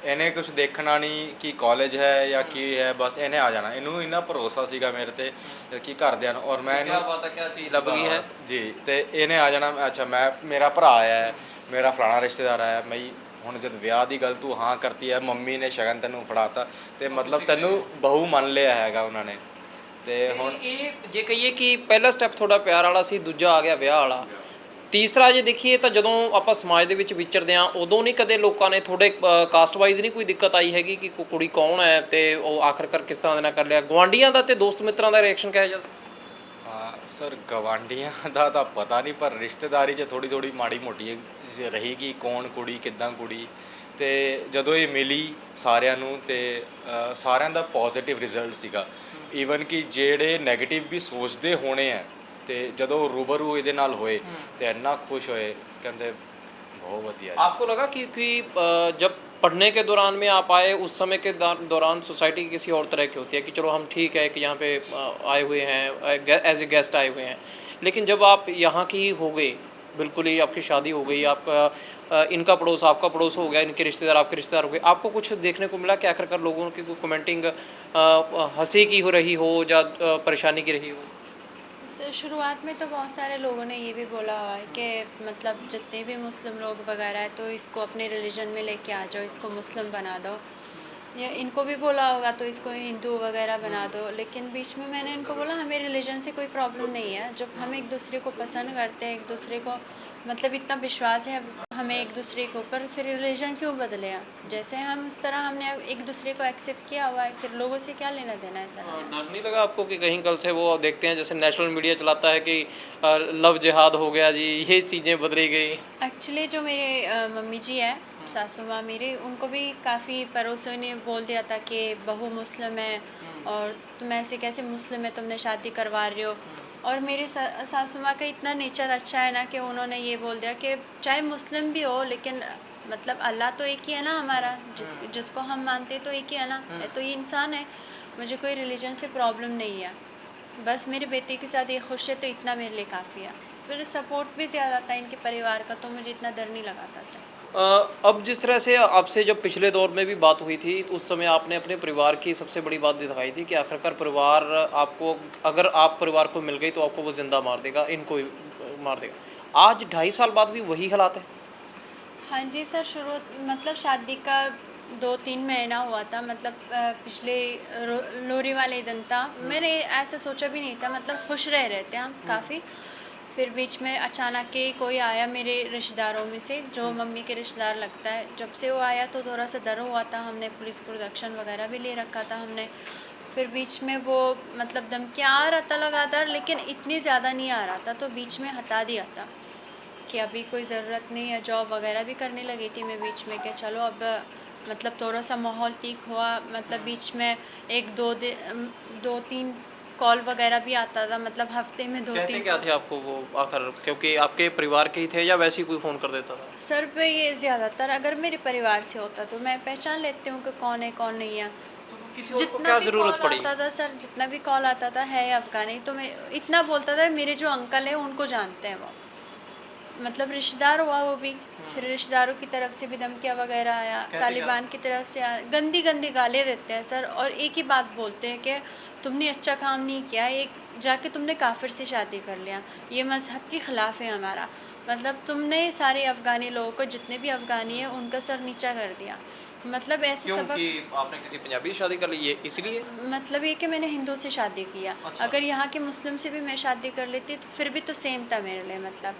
ਇਹਨੇ ਕੁਝ ਦੇਖਣਾ ਨਹੀਂ ਕਿ ਕਾਲਜ ਹੈ ਜਾਂ ਕੀ ਹੈ, ਬਸ ਇਹਨੇ ਆ ਜਾਣਾ। ਇਹਨੂੰ ਇੰਨਾ ਭਰੋਸਾ ਸੀਗਾ ਮੇਰੇ ਤੇ ਕਿ ਘਰਦਿਆਂ ਨੂੰ, ਔਰ ਮੈਂ क्या ਇਹਨੂੰ बात है, क्या चीज़ लग गई है? ਜੀ ਤੇ ਇਹਨੇ ਆ ਜਾਣਾ। ਅੱਛਾ ਮੇਰਾ ਭਰਾ ਆਇਆ ਹੈ, ਮੇਰਾ ਫਲਾਣਾ ਰਿਸ਼ਤੇਦਾਰ ਆਇਆ, ਮੈਂ ਹੁਣ ਜਦ ਵਿਆਹ ਦੀ ਗੱਲ ਤੂੰ ਹਾਂ ਕਰਤੀ ਹੈ, ਮੰਮੀ ਨੇ ਸ਼ਗਨ ਤੈਨੂੰ ਫੜਾਤਾ ਤੇ ਮਤਲਬ ਤੈਨੂੰ ਬਹੂ ਮੰਨ ਲਿਆ ਹੈਗਾ ਉਹਨਾਂ ਨੇ। ਤੇ ਹੁਣ ਇਹ ਜੇ ਕਹੀਏ ਕਿ ਪਹਿਲਾ ਸਟੈਪ ਤੁਹਾਡਾ ਪਿਆਰ ਵਾਲਾ ਸੀ, ਦੂਜਾ ਆ ਗਿਆ ਵਿਆਹ ਵਾਲਾ, ਤੀਸਰਾ ਜੇ ਦੇਖੀਏ ਤਾਂ ਜਦੋਂ ਆਪਾਂ ਸਮਾਜ ਦੇ ਵਿੱਚ ਵਿਚਰਦੇ ਹਾਂ ਉਦੋਂ ਨਹੀਂ ਕਦੇ ਲੋਕਾਂ ਨੇ ਤੁਹਾਡੇ ਕਾਸਟ ਵਾਈਜ਼ ਨਹੀਂ ਕੋਈ ਦਿੱਕਤ ਆਈ ਹੈਗੀ ਕਿ ਕੁੜੀ ਕੌਣ ਹੈ ਤੇ ਉਹ ਆਖਰਕਾਰ ਕਿਸ ਤਰ੍ਹਾਂ ਦੇ ਨਾਲ ਕਰ ਲਿਆ? ਗੁਆਂਢੀਆਂ ਦਾ ਤੇ ਦੋਸਤ ਮਿੱਤਰਾਂ ਦਾ ਰਿਐਕਸ਼ਨ ਕਿਹਾ ਜਾਂਦਾ? ਸਰ ਗਵਾਂਢੀਆਂ ਦਾ ਤਾਂ ਪਤਾ ਨਹੀਂ, ਪਰ ਰਿਸ਼ਤੇਦਾਰੀ 'ਚ ਥੋੜੀ ਮਾੜੀ ਮੋਟੀ ਰਹੀ ਕਿ ਕੌਣ ਕੁੜੀ ਕਿੱਦਾਂ ਕੁੜੀ। ਤੇ ਜਦੋਂ ਇਹ ਮਿਲੀ ਸਾਰਿਆਂ ਨੂੰ ਤੇ ਸਾਰਿਆਂ ਦਾ ਪੋਜ਼ਿਟਿਵ ਰਿਜ਼ਲਟ ਸੀਗਾ। ਈਵਨ ਕਿ ਜਿਹੜੇ ਨੈਗੇਟਿਵ ਵੀ ਸੋਚਦੇ ਹੋਣੇ ਆ ਤੇ ਜਦੋਂ रूबरू ਇਹਦੇ ਨਾਲ ਹੋਏ ਤੇ ਇੰਨਾ ਖੁਸ਼ ਹੋਏ, ਕਹਿੰਦੇ बहुत बढ़िया। आपको लगा कि जब पढ़ने के दौरान में आप आए उस समय के दौरान सोसाइटी किसी और तरह की होती है कि चलो हम ठीक है कि यहाँ पे आए हुए हैं एज ए गेस्ट आए हुए हैं, लेकिन जब आप यहाँ की हो गए, बिल्कुल ही आपकी शादी हो गई, आपका इनका पड़ोस आपका पड़ोस हो गया, इनके रिश्तेदार आपके रिश्तेदार हो गए, आपको कुछ देखने को मिला कि आखिरकार लोगों की कोई कमेंटिंग हंसी की हो रही हो या परेशानी की रही हो? शुरुआत में तो बहुत सारे लोगों ने ये भी बोला हुआ है कि मतलब जितने भी मुस्लिम लोग वगैरह है तो इसको अपने रिलीजन में लेके आ जाओ, इसको मुस्लिम बना दो, या इनको भी बोला होगा तो इसको हिंदू वगैरह बना दो। लेकिन बीच में मैंने इनको बोला हमें रिलीजन से कोई प्रॉब्लम नहीं है, जब हम एक दूसरे को पसंद करते हैं, एक दूसरे को मतलब इतना विश्वास है हमें एक दूसरे के ऊपर, फिर रिलीजन क्यों बदले हैं? जैसे हम उस तरह हमने अब एक दूसरे को एक्सेप्ट किया हुआ है, फिर लोगों से क्या लेना देना है सर? डर नहीं लगा आपको कि कहीं कल से वो देखते हैं जैसे नेशनल मीडिया चलाता है कि लव जिहाद हो गया जी, ये चीज़ें बदली गई? एक्चुअली जो मेरे मम्मी जी है, सासू माँ मेरी, उनको भी काफ़ी पड़ोसियों ने बोल दिया था कि बहू मुस्लिम है और तुम ऐसे कैसे मुस्लिम है, तुमने शादी करवा रहे हो। और मेरे सासू माँ का इतना नेचर अच्छा है ना कि उन्होंने ये बोल दिया कि चाहे मुस्लिम भी हो लेकिन मतलब अल्लाह तो एक ही है ना हमारा, जिसको हम मानते तो एक ही है ना, तो ये इंसान है, मुझे कोई रिलीजन से प्रॉब्लम नहीं है, बस मेरे बेटे के साथ ये खुश है तो इतना मेरे लिए काफ़ी है। फिर सपोर्ट भी ज़्यादा था इनके परिवार का, तो मुझे इतना डर नहीं लगा था सर। अब जिस तरह से आपसे जब पिछले दौर में भी बात हुई थी तो उस समय आपने अपने परिवार की सबसे बड़ी बात दिखाई थी कि आखिरकार परिवार आपको, अगर आप परिवार को मिल गई तो आपको वो ज़िंदा मार देगा, इनको मार देगा। आज 2.5 साल बाद भी वही हालात है? हाँ जी सर, शुरू मतलब शादी का 2-3 महीना हुआ था, मतलब पिछले लोरी वाले दिन था, मैंने ऐसा सोचा भी नहीं था, मतलब खुश रह रहे थे हम काफ़ी। फिर बीच में अचानक के कोई आया मेरे रिश्तेदारों में से, जो मम्मी के रिश्तेदार लगता है, जब से वो आया तो थोड़ा सा डर हुआ था, हमने पुलिस प्रोटेक्शन वगैरह भी ले रखा था हमने। फिर बीच में वो मतलब धमकियाँ आ रहा था लगातार, लेकिन इतनी ज़्यादा नहीं आ रहा था, तो बीच में हटा दिया था कि अभी कोई ज़रूरत नहीं है। जॉब वगैरह भी करने लगी थी मैं बीच में कि चलो अब मतलब थोड़ा सा माहौल ठीक हुआ, मतलब बीच में 2-3 कॉल वगैरह भी आता था, मतलब हफ्ते में 2-3। कहते क्या थे आपको वो आखिर, क्योंकि आपके परिवार के ही थे या वैसे ही कोई फ़ोन कर देता था? सर पे ये ज़्यादातर अगर मेरे परिवार से होता तो मैं पहचान लेती हूँ कि कौन है कौन नहीं है। किसी और को जितना क्या भी ज़रूरत कॉल पड़ी? आता था सर, जितना भी कॉल आता था है अफ़गानी, तो मैं इतना बोलता था मेरे जो अंकल हैं उनको जानते हैं वो। मतलब रिश्तेदार हुआ वो भी, फिर रिश्तेदारों की तरफ से भी धमकियाँ वगैरह आया, तालिबान की तरफ से गंदी गंदी गालियाँ देते हैं सर, और एक ही बात बोलते हैं कि तुमने अच्छा काम नहीं किया, एक जाके तुमने काफिर से शादी कर लिया, ये मज़हब के ख़िलाफ़ है हमारा, मतलब तुमने सारे अफ़गानी लोगों को, जितने भी अफ़गानी हैं उनका सर नीचा कर दिया। मतलब ऐसे क्यों सबक, कि आपने किसी पंजाबी से शादी कर ली, ये इसलिए? मतलब ये कि मैंने हिंदू से शादी किया। अच्छा। अगर यहाँ के मुस्लिम से भी मैं शादी कर लेती तो फिर भी तो सेम था मेरे लिए, मतलब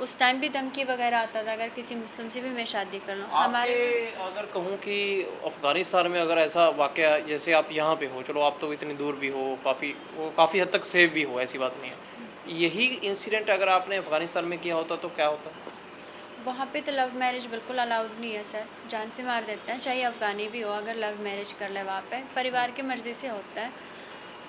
उस टाइम भी धमकी वगैरह आता था अगर किसी मुस्लिम से भी मैं शादी कर लूँ आपके अगर कहूँ कि अफ़गानिस्तान में अगर ऐसा वाक़या, जैसे आप यहाँ पे हो, चलो आप तो इतनी दूर भी हो, काफ़ी हद तक सेफ भी हो, ऐसी बात नहीं है, यही इंसिडेंट अगर आपने अफ़गानिस्तान में किया होता तो क्या होता? वहाँ पे तो लव मैरिज बिल्कुल अलाउड नहीं है सर, जान से मार देते हैं, चाहे अफ़गानी भी हो, अगर लव मैरिज कर ले वहाँ पे परिवार की मर्ज़ी से होता है।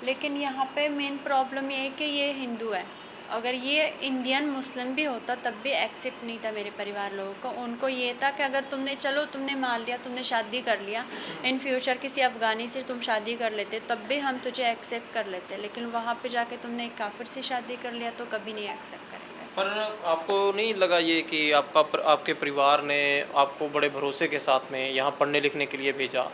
लेकिन यहाँ पे मेन प्रॉब्लम ये है कि ये हिंदू है, अगर ये इंडियन मुस्लिम भी होता तब भी एक्सेप्ट नहीं था मेरे परिवार लोगों को। उनको ये था कि अगर तुमने मान लिया, तुमने शादी कर लिया, इन फ्यूचर किसी अफ़गानी से तुम शादी कर लेते तब भी हम तुझे एक्सेप्ट कर लेते, लेकिन वहाँ पे जाके तुमने एक काफिर से शादी कर लिया तो कभी नहीं एक्सेप्ट करेंगे। पर आपको नहीं लगा ये कि आपके परिवार ने आपको बड़े भरोसे के साथ में यहाँ पढ़ने लिखने के लिए भेजा,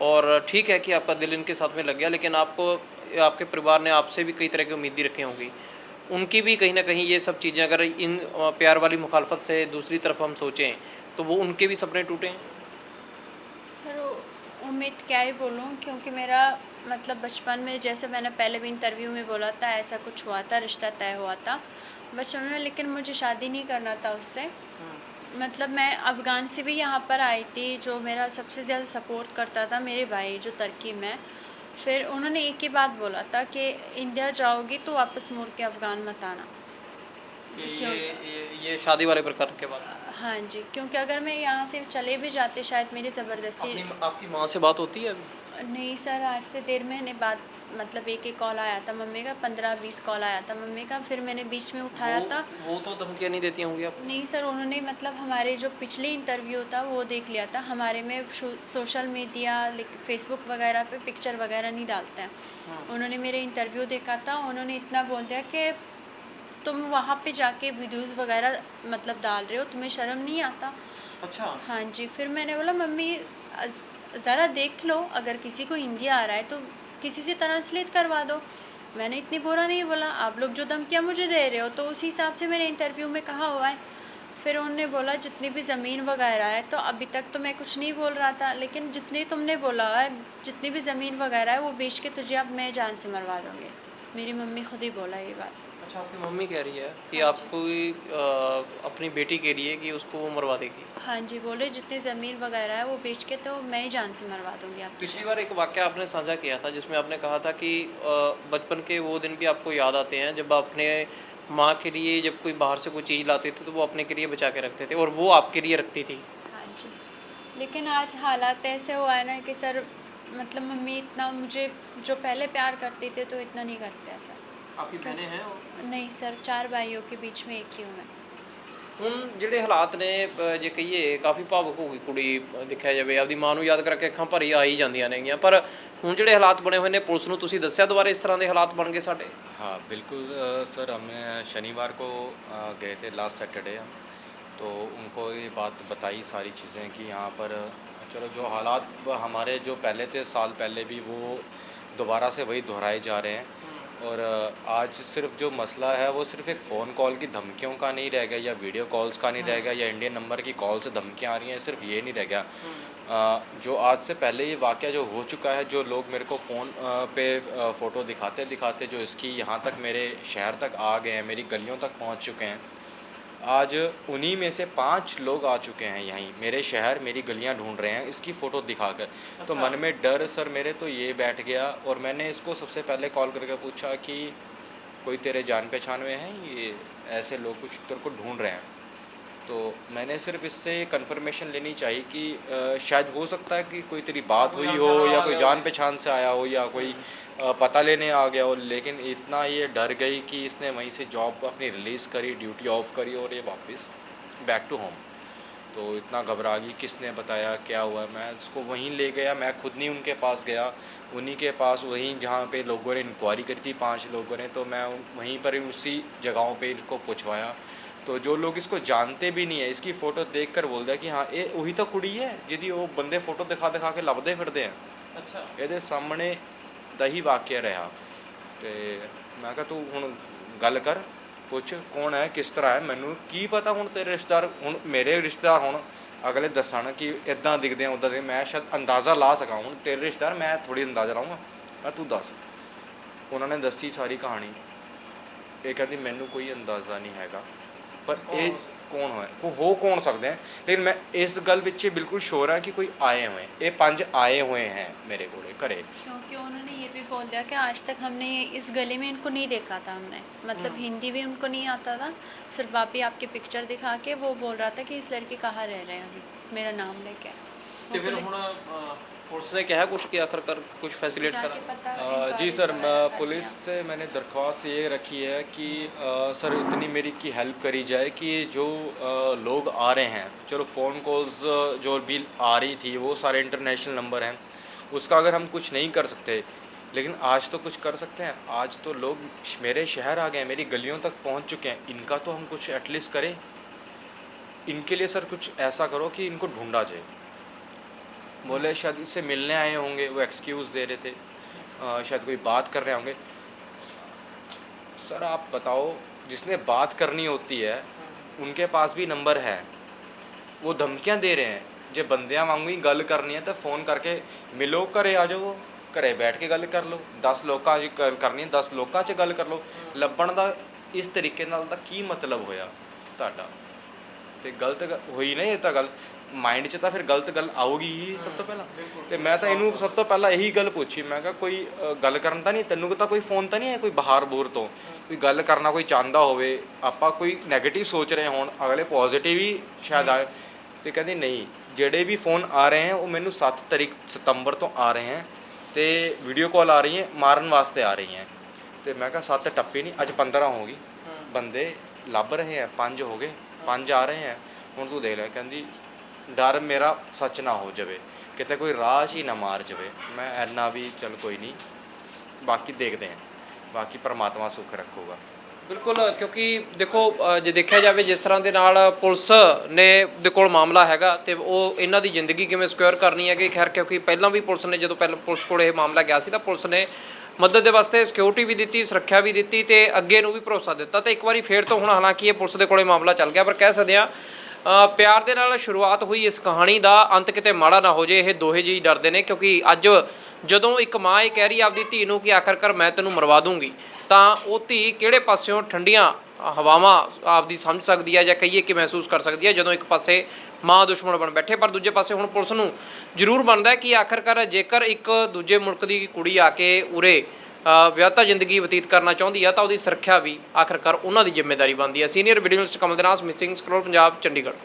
और ठीक है कि आपका दिल इनके साथ में लग गया, लेकिन आपके परिवार ने आपसे भी कई तरह की उम्मीदें रखी होंगी, उनकी भी कहीं ना कहीं ये सब चीज़ें, अगर इन प्यार वाली मुखालफत से दूसरी तरफ हम सोचें तो वो उनके भी सपने टूटे हैं? सर उम्मीद क्या ही बोलूँ, क्योंकि मेरा मतलब बचपन में, जैसे मैंने पहले भी इंटरव्यू में बोला था, ऐसा कुछ हुआ था, रिश्ता तय हुआ था बचपन में, लेकिन मुझे शादी नहीं करना था उससे। मतलब मैं अफ़गान से भी यहाँ पर आई थी, जो मेरा सबसे ज़्यादा सपोर्ट करता था मेरे भाई जो तुर्की में, फिर उन्होंने एक ही बात बोला था कि इंडिया जाओगी तो वापस मुड़ के अफ़गान मत आना। ये शादी वाले प्रकरण के बाद हाँ जी, क्योंकि अगर मैं यहाँ से चले भी जाते शायद मेरी ज़बरदस्ती। आपकी माँ से बात होती है अभी? नहीं सर, आज से 1.5 महीने बाद, मतलब एक कॉल आया था मम्मी का, 15-20 कॉल आया था मम्मी का, फिर मैंने बीच में उठाया था। वो तो धमकियाँ नहीं देती होंगी आप? नहीं सर, उन्होंने मतलब हमारे जो पिछले इंटरव्यू था वो देख लिया था, हमारे में सोशल मीडिया फेसबुक वगैरह पे पिक्चर वगैरह नहीं डालते हैं। उन्होंने मेरे इंटरव्यू देखा था, उन्होंने इतना बोल दिया कि तुम वहाँ पे जाके वीडियोज़ वगैरह मतलब डाल रहे हो, तुम्हें शर्म नहीं आता? अच्छा। हाँ जी, फिर मैंने बोला मम्मी ज़रा देख लो, अगर किसी को हिंदी आ रहा है तो किसी से ट्रांसलेट करवा दो, मैंने इतनी बुरा नहीं बोला, आप लोग जो धमकियाँ मुझे दे रहे हो तो उस हिसाब से मैंने इंटरव्यू में कहा हुआ है। फिर उन्होंने बोला जितनी भी ज़मीन वगैरह है, तो अभी तक तो मैं कुछ नहीं बोल रहा था, लेकिन जितनी तुमने बोला है, जितनी भी ज़मीन वगैरह है वो बेच के तुझे अब मैं जान से मरवा दूँगी। मेरी मम्मी खुद ही बोला ये बात। अच्छा, आपकी मम्मी कह रही है कि हाँ आपको अपनी बेटी के लिए कि उसको वो मरवा देगी? हाँ जी, बोले जितनी ज़मीन वगैरह है वो बेच के तो मैं ही जान से मरवा दूँगी आप। पिछली बार एक वाक़या आपने साझा किया था जिसमें आपने कहा था कि बचपन के वो दिन भी आपको याद आते हैं जब अपने माँ के लिए जब कोई बाहर से कोई चीज़ लाते थे तो वो अपने के लिए बचा के रखते थे और वो आपके लिए रखती थी। हाँ जी, लेकिन आज हालात ऐसे हुआ है ना कि सर, मतलब मम्मी इतना मुझे जो पहले प्यार करती थी तो इतना नहीं करते हैं सर। आपकी बहनें हैं? नहीं सर, 4 भाइयों के बीच में एक ही हूँ मैं। ਹੁਣ ਜਿਹੜੇ ਹਾਲਾਤ ਨੇ ਜੇ ਕਹੀਏ ਕਾਫੀ ਭਾਵੁਕ ਹੋ ਗਈ ਕੁੜੀ ਦੇਖਿਆ ਜਾਵੇ, ਆਪਦੀ ਮਾਂ ਨੂੰ ਯਾਦ ਕਰਕੇ ਅੱਖਾਂ ਭਰੀ ਆ ਹੀ ਜਾਂਦੀਆਂ ਨੇਗੀਆਂ, ਪਰ ਹੁਣ ਜਿਹੜੇ ਹਾਲਾਤ ਬਣੇ ਹੋਏ ਨੇ ਪੁਲਿਸ ਨੂੰ ਤੁਸੀਂ ਦੱਸਿਆ ਦੁਬਾਰਾ ਇਸ ਤਰ੍ਹਾਂ ਦੇ ਹਾਲਾਤ ਬਣ ਗਏ ਸਾਡੇ? हाँ बिल्कुल सर, हमने शनिवार को गए थे, लास्ट सैटरडे हम, तो उनको ये बात बताई सारी चीज़ें कि यहाँ पर चलो जो हालात हमारे जो पहले थे साल पहले भी वो दोबारा से वही दोहराए जा रहे हैं। और आज सिर्फ जो मसला है वो सिर्फ एक फ़ोन कॉल की धमकियों का नहीं रह गया, या वीडियो कॉल्स का नहीं रह गया, या इंडियन नंबर की कॉल से धमकियाँ आ रही हैं, सिर्फ ये नहीं रह गया। जो आज से पहले ये वाक़या जो हो चुका है, जो लोग मेरे को फ़ोन पे फ़ोटो दिखाते दिखाते जो इसकी यहाँ तक मेरे शहर तक आ गए हैं, मेरी गलियों तक पहुँच चुके हैं, आज उन्हीं में से 5 लोग आ चुके हैं यहीं मेरे शहर, मेरी गलियां ढूंढ रहे हैं इसकी फ़ोटो दिखाकर। तो मन में डर सर मेरे तो ये बैठ गया, और मैंने इसको सबसे पहले कॉल करके पूछा कि कोई तेरे जान पहचान में हैं, ये ऐसे लोग कुछ तेरे को ढूंढ रहे हैं। तो मैंने सिर्फ इससे कंफर्मेशन लेनी चाहिए कि शायद हो सकता है कि कोई तेरी बात हुई हो, या कोई जान पहचान से आया हो, या कोई पता लेने आ गया हो, लेकिन इतना ये डर गई कि इसने वहीं से जॉब अपनी रिलीज़ करी, ड्यूटी ऑफ करी, और ये वापस बैक टू होम। तो इतना घबरा गई, किसने बताया क्या हुआ, मैं उसको वहीं ले गया, मैं खुद नहीं उनके पास गया, उन्हीं के पास वहीं जहाँ पे लोगों ने इंक्वायरी करी थी 5 लोगों ने, तो मैं वहीं पर उसी जगहों पे इनको पूछवाया। तो जो लोग इसको जानते भी नहीं है, इसकी फ़ोटो देख कर बोलते हैं कि हाँ ये वही तो कुड़ी है ਜਿਹਦੀ ਉਹ ਬੰਦੇ ਫੋਟੋ ਦਿਖਾ ਦਿਖਾ ਕੇ ਲੱਭਦੇ ਫਿਰਦੇ ਆ। ਅੱਛਾ ਇਹਦੇ ਸਾਹਮਣੇ ਦਾ ਹੀ ਵਾਕਿਆ ਰਿਹਾ। ਤੇ ਮੈਂ ਕਿਹਾ ਤੂੰ ਹੁਣ ਗੱਲ ਕਰ, ਪੁੱਛ ਕੌਣ ਹੈ, ਕਿਸ ਤਰ੍ਹਾਂ ਹੈ, ਮੈਨੂੰ ਕੀ ਪਤਾ ਹੁਣ ਤੇਰੇ ਰਿਸ਼ਤੇਦਾਰ, ਹੁਣ ਮੇਰੇ ਰਿਸ਼ਤੇਦਾਰ ਹੁਣ ਅਗਲੇ ਦੱਸਣ ਕਿ ਇੱਦਾਂ ਦਿਖਦੇ ਆ ਉੱਦਾਂ ਦੇ, ਮੈਂ ਸ਼ਾਇਦ ਅੰਦਾਜ਼ਾ ਲਾ ਸਕਾਂ। ਹੁਣ ਤੇਰੇ ਰਿਸ਼ਤੇਦਾਰ ਮੈਂ ਥੋੜ੍ਹੀ ਅੰਦਾਜ਼ਾ ਲਾਊਂਗਾ, ਮੈਂ ਤੂੰ ਦੱਸ। ਉਹਨਾਂ ਨੇ ਦੱਸੀ ਸਾਰੀ ਕਹਾਣੀ। ਇਹ ਕਹਿੰਦੀ ਮੈਨੂੰ ਕੋਈ ਅੰਦਾਜ਼ਾ ਨਹੀਂ ਹੈਗਾ, ਪਰ ਇਹ ਕੌਣ ਹੋਇਆ, ਉਹ ਹੋ ਕੌਣ ਸਕਦੇ हैं। लेकिन मैं इस गल पिछे बिल्कुल श्योर हाँ कि कोई आए हुए हैं, ये 5 आए हुए हैं मेरे को घरे। क्योंकि उन्होंने ये भी बोल दिया कि आज तक हमने इस गली में इनको नहीं देखा था हमने, मतलब हिंदी भी उनको नहीं आता था, सिर्फ आप ही आपकी पिक्चर दिखा के वो बोल रहा था कि इस लड़के कहाँ रह रहे हैं अभी, मेरा नाम लेके। ਤੇ ਫਿਰ ਹੁਣ ਪੁਲਿਸ ਨੇ ਕਿਹਾ ਕੁਝ ਕਿ ਆਖਰਕਾਰ ਕੁਝ ਫੈਸਿਲਿਟ जाके ਕਰਾ। पता जी inquiry सर, वगैरह कर पुलिस लिया। से मैंने दरख्वास्त ये रखी है कि सर इतनी मेरी की हेल्प करी जाए कि जो लोग आ रहे हैं, चलो फ़ोन कॉल्स जो भी आ रही थी वो सारे इंटरनेशनल नंबर हैं, उसका अगर हम कुछ नहीं कर सकते, लेकिन आज तो कुछ कर सकते हैं। आज तो लोग मेरे शहर आ गए हैं, मेरी गलियों तक पहुंच चुके हैं, इनका तो हम कुछ एटलीस्ट करें। इनके लिए सर कुछ ऐसा करो कि इनको ढूंढा जाए। बोले शायद इससे मिलने आए होंगे, वो एक्सक्यूज़ दे रहे थे, शायद कोई बात कर रहे होंगे। सर आप बताओ, जिसने बात करनी होती है उनके पास भी नंबर है, वो धमकियां दे रहे हैं। जे बंदियां वांगू ही गल करनी है तो फ़ोन करके मिलो, घरे आ जाओ, घरे बैठ के गल कर लो। 10 लोगों च करनी, 10 लोगों च गल कर लो। ਲੱਭਣ ਦਾ ਇਸ ਤਰੀਕੇ ਨਾਲ ਦਾ ਕੀ ਮਤਲਬ ਹੋਇਆ ਤੁਹਾਡਾ? ਤੇ ਗਲਤ ਹੋਈ ਨਾ ਇਹ ਤਾਂ ਗੱਲ, ਮਾਈਂਡ 'ਚ ਤਾਂ ਫਿਰ ਗਲਤ ਗੱਲ ਆਊਗੀ ਹੀ ਸਭ ਤੋਂ ਪਹਿਲਾਂ। ਤੇ ਮੈਂ ਤਾਂ ਇਹਨੂੰ ਸਭ ਤੋਂ ਪਹਿਲਾਂ ਇਹੀ ਗੱਲ ਪੁੱਛੀ, ਮੈਂ ਕਿਹਾ ਕੋਈ ਗੱਲ ਕਰਨ ਤਾਂ ਨਹੀਂ, ਤੈਨੂੰ ਤਾਂ ਕੋਈ ਫੋਨ ਤਾਂ ਨਹੀਂ ਹੈ ਕੋਈ ਬਾਹਰ ਬੂਰ ਤੋਂ ਕੋਈ ਗੱਲ ਕਰਨਾ ਕੋਈ ਚਾਹੁੰਦਾ ਹੋਵੇ, ਆਪਾਂ ਕੋਈ ਨੈਗੇਟਿਵ ਸੋਚ ਰਹੇ ਹੋਣ, ਅਗਲੇ ਪੋਜ਼ਿਟਿਵ ਹੀ ਸ਼ਾਇਦ ਆਏ। ਤੇ ਕਹਿੰਦੇ ਨਹੀਂ, ਜਿਹੜੇ ਵੀ ਫੋਨ ਆ ਰਹੇ ਹੈ ਉਹ ਮੈਨੂੰ 7 ਤਰੀਕ ਸਤੰਬਰ ਤੋਂ ਆ ਰਹੇ ਹੈ ਤੇ ਵੀਡੀਓ ਕਾਲ ਆ ਰਹੀ ਹੈ, ਮਾਰਨ ਵਾਸਤੇ ਆ ਰਹੀ ਹੈ। ਤੇ ਮੈਂ ਕਿਹਾ 7 ਟੱਪੇ ਨਹੀਂ, ਅੱਜ 15 ਹੋ ਗਈ, ਬੰਦੇ ਲੱਭ ਰਹੇ ਹੈ, 5 ਹੋ ਗਏ, 5 ਆ ਰਹੇ ਹੈ। ਹੁਣ ਤੂੰ ਦੇਖ ਲੈ, ਕਹਿੰਦੀ ਡਰ ਮੇਰਾ ਸੱਚ ਨਾ ਹੋ ਜਾਵੇ, ਕਿਤੇ ਕੋਈ ਰਾਹ ਹੀ ਨਾ ਮਾਰ ਜਾਵੇ। ਮੈਂ ਇੰਨਾ ਵੀ ਚੱਲ ਕੋਈ ਨਹੀਂ, ਬਾਕੀ ਦੇਖਦੇ ਹਾਂ, ਬਾਕੀ ਪਰਮਾਤਮਾ ਸੁੱਖ ਰੱਖੂਗਾ। ਬਿਲਕੁਲ, ਕਿਉਂਕਿ ਦੇਖੋ ਜੇ ਦੇਖਿਆ ਜਾਵੇ ਜਿਸ ਤਰ੍ਹਾਂ ਦੇ ਨਾਲ ਪੁਲਿਸ ਨੇ ਦੇ ਕੋਲ ਮਾਮਲਾ ਹੈਗਾ ਤੇ ਉਹ ਇਹਨਾਂ ਦੀ ਜ਼ਿੰਦਗੀ ਕਿਵੇਂ ਸਿਕਿਉਰ ਕਰਨੀ ਹੈਗੀ। ਖੈਰ ਕਿਉਂਕਿ ਪਹਿਲਾਂ ਵੀ ਪੁਲਿਸ ਨੇ, ਜਦੋਂ ਪਹਿਲਾਂ ਪੁਲਿਸ ਕੋਲ ਇਹ ਮਾਮਲਾ ਗਿਆ ਸੀ ਤਾਂ ਪੁਲਿਸ ਨੇ ਮਦਦ ਦੇ ਵਾਸਤੇ ਸਿਕਿਉਰਿਟੀ ਵੀ ਦਿੱਤੀ, ਸੁਰੱਖਿਆ ਵੀ ਦਿੱਤੀ ਤੇ ਅੱਗੇ ਨੂੰ ਵੀ ਭਰੋਸਾ ਦਿੱਤਾ। ਤੇ ਇੱਕ ਵਾਰੀ ਫੇਰ ਤੋਂ ਹੁਣ ਹਾਲਾਂਕਿ ਇਹ ਪੁਲਿਸ ਦੇ ਕੋਲੇ ਮਾਮਲਾ ਚੱਲ ਗਿਆ, ਪਰ ਕਹਿ ਸਕਦੇ ਹਾਂ ਪਿਆਰ ਦੇ ਨਾਲ ਸ਼ੁਰੂਆਤ ਹੋਈ ਇਸ ਕਹਾਣੀ ਦਾ ਅੰਤ ਕਿਤੇ ਮਾੜਾ ਨਾ ਹੋ ਜੇ। ਇਹ ਦੋਹੇ ਜੀ ਡਰਦੇ ਨੇ ਕਿਉਂਕਿ ਅੱਜ ਜਦੋਂ ਇੱਕ ਮਾਂ ਇਹ ਕਹਿ ਰਹੀ ਆਪਦੀ ਧੀ ਨੂੰ ਕਿ ਆਖਰਕਾਰ ਮੈਂ ਤੈਨੂੰ ਮਰਵਾ ਦੂੰਗੀ, ਤਾਂ ਉਹ ਧੀ ਕਿਹੜੇ ਪਾਸਿਓਂ ਠੰਡੀਆਂ ਹਵਾਵਾਂ ਆਪਦੀ ਸਮਝ ਸਕਦੀ ਹੈ ਜਾਂ ਕਹੀਏ ਕਿ ਮਹਿਸੂਸ ਕਰ ਸਕਦੀ ਹੈ ਜਦੋਂ ਇੱਕ ਪਾਸੇ ਮਾਂ ਦੁਸ਼ਮਣ ਬਣ ਬੈਠੇ। ਪਰ ਦੂਜੇ ਪਾਸੇ ਹੁਣ ਪੁਲਿਸ ਨੂੰ ਜ਼ਰੂਰ ਬਣਦਾ ਕਿ ਆਖਰਕਾਰ ਜੇਕਰ ਇੱਕ ਦੂਜੇ ਮੁਲਕ ਦੀ ਕੁੜੀ ਆ ਕੇ ਉਰੇ ਵਿਆਹਤਾ ਜ਼ਿੰਦਗੀ ਬਤੀਤ ਕਰਨਾ ਚਾਹੁੰਦੀ ਆ ਤਾਂ ਉਹਦੀ ਸੁਰੱਖਿਆ ਵੀ ਆਖਰਕਾਰ ਉਹਨਾਂ ਦੀ ਜ਼ਿੰਮੇਵਾਰੀ ਬਣਦੀ ਹੈ। ਸੀਨੀਅਰ ਵੀਡੀਓ ਜਰਨਲਿਸਟ ਕਮਲ ਦੇ ਨਾਲ ਮਿਸਿੰਗ ਸਕਰੋਲ ਪੰਜਾਬ, ਚੰਡੀਗੜ੍ਹ।